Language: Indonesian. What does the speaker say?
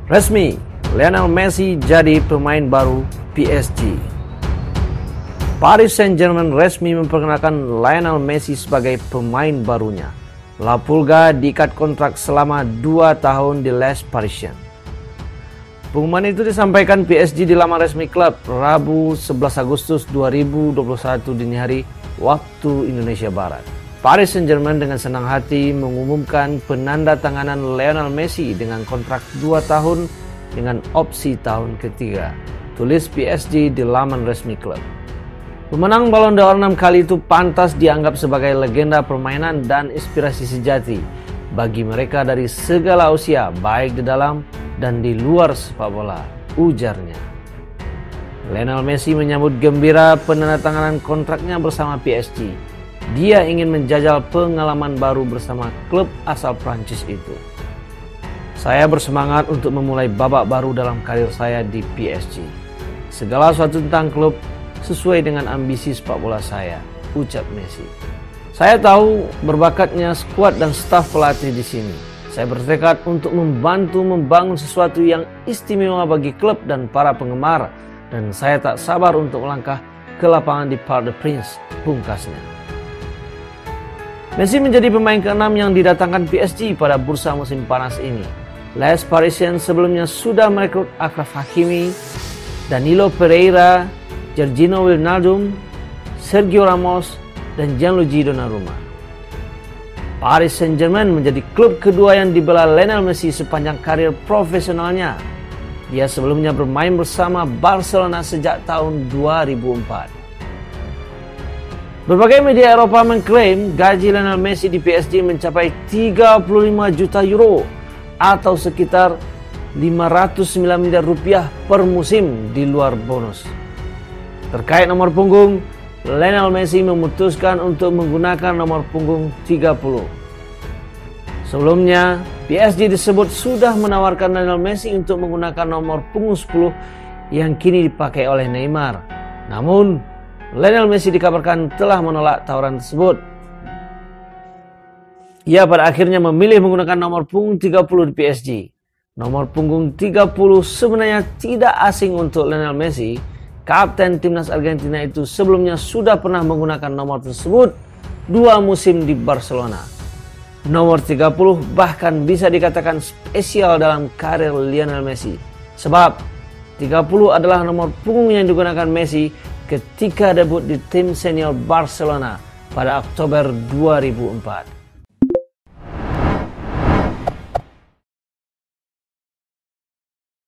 Resmi, Lionel Messi jadi pemain baru PSG. Paris Saint-Germain resmi memperkenalkan Lionel Messi sebagai pemain barunya. La Pulga diikat kontrak selama 2 tahun di Les Parisiens. Pengumuman itu disampaikan PSG di laman resmi klub Rabu 11 Agustus 2021 dini hari waktu Indonesia Barat. Paris Saint-Germain dengan senang hati mengumumkan penandatanganan Lionel Messi dengan kontrak 2 tahun dengan opsi tahun ketiga. Tulis PSG di laman resmi klub. Pemenang Ballon d'Or 6 kali itu pantas dianggap sebagai legenda permainan dan inspirasi sejati bagi mereka dari segala usia, baik di dalam dan di luar sepak bola, ujarnya. Lionel Messi menyambut gembira penandatanganan kontraknya bersama PSG. Dia ingin menjajal pengalaman baru bersama klub asal Prancis itu. Saya bersemangat untuk memulai babak baru dalam karir saya di PSG. Segala sesuatu tentang klub sesuai dengan ambisi sepak bola saya, ucap Messi. Saya tahu berbakatnya skuad dan staf pelatih di sini. Saya bertekad untuk membantu membangun sesuatu yang istimewa bagi klub dan para penggemar, dan saya tak sabar untuk melangkah ke lapangan di Parc des Princes, pungkasnya. Messi menjadi pemain ke-6 yang didatangkan PSG pada bursa musim panas ini. Les Parisiens sebelumnya sudah merekrut Achraf Hakimi, Danilo Pereira, Georginio Wijnaldum, Sergio Ramos, dan Gianluigi Donnarumma. Paris Saint-Germain menjadi klub kedua yang dibela Lionel Messi sepanjang karir profesionalnya. Dia sebelumnya bermain bersama Barcelona sejak tahun 2004. Berbagai media Eropa mengklaim gaji Lionel Messi di PSG mencapai 35 juta euro atau sekitar 509 miliar rupiah per musim di luar bonus. Terkait nomor punggung, Lionel Messi memutuskan untuk menggunakan nomor punggung 30. Sebelumnya, PSG disebut sudah menawarkan Lionel Messi untuk menggunakan nomor punggung 10 yang kini dipakai oleh Neymar. Namun, Lionel Messi dikabarkan telah menolak tawaran tersebut. Ia pada akhirnya memilih menggunakan nomor punggung 30 di PSG. Nomor punggung 30 sebenarnya tidak asing untuk Lionel Messi. Kapten timnas Argentina itu sebelumnya sudah pernah menggunakan nomor tersebut 2 musim di Barcelona. Nomor 30 bahkan bisa dikatakan spesial dalam karir Lionel Messi. Sebab 30 adalah nomor punggung yang digunakan Messi ketika debut di tim senior Barcelona pada Oktober 2004.